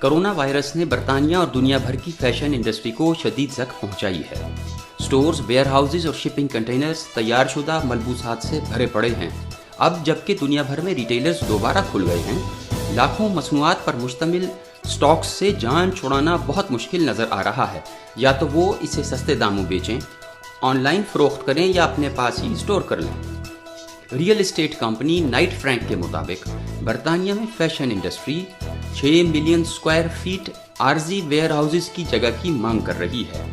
Corona virus ने बरतानिया और दुनिया भर की फैशन इंडस्ट्री को शदीद ज़ख्म पहुंचाई है। स्टोर्स, वेयर हाउसेज और शिपिंग कंटेनर्स तैयारशुदा मलबूसात से भरे पड़े हैं। अब जबकि दुनिया भर में रिटेलर्स दोबारा खुल गए हैं, लाखों मसनूआत पर मुश्तमिल स्टॉक्स से जान छुड़ाना बहुत मुश्किल नज़र आ रहा है। या तो वो इसे सस्ते दामों बेचें, ऑनलाइन फ़रोख्त करें या अपने पास ही स्टोर कर लें। Real estate company Knight Frank के मुताबिक बरतानिया में fashion industry 6 million square feet आरजी वेयर हाउसेज की जगह की मांग कर रही है।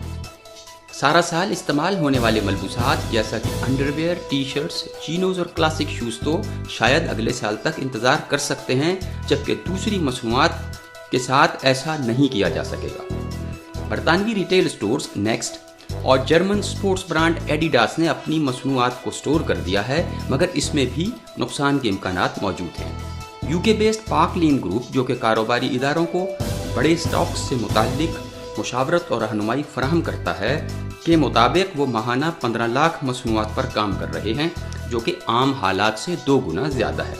सारा साल इस्तेमाल होने वाले मलबूसात जैसा कि अंडरवेयर, टी शर्ट्स, चीनोज और क्लासिक शूज़ तो शायद अगले साल तक इंतज़ार कर सकते हैं, जबकि दूसरी मसनूआत के साथ ऐसा नहीं किया जा सकेगा। बरतानवी रिटेल स्टोर्स नेक्स्ट और जर्मन स्पोर्ट्स ब्रांड एडिडास ने अपनी मसनूआत को स्टोर कर दिया है, मगर इसमें भी नुकसान के इम्कानात मौजूद हैं। यूके बेस्ड पार्क लेन ग्रुप, जो कि कारोबारी इदारों को बड़े स्टॉक्स से मुताल्लिक मुशावरत और रहनुमाई फराहम करता है, के मुताबिक वो माहाना 15 लाख मसनूआत पर काम कर रहे हैं, जो कि आम हालात से 2 गुना ज़्यादा है।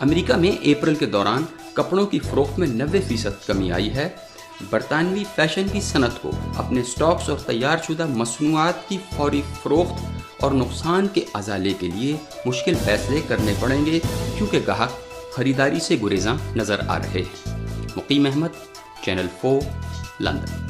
अमेरिका में अप्रैल के दौरान कपड़ों की फ़रोख्त में 90% कमी आई है। बरतानवी फैशन की सनत को अपने स्टॉक्स और तैयारशुदा मसनूआत की फौरी फ़रोख्त और नुकसान के अजाले के लिए मुश्किल फैसले करने पड़ेंगे, क्योंकि ग्राहक खरीदारी से गुरेज़ां नज़र आ रहे हैं। मुकीम अहमद, चैनल 4, लंदन।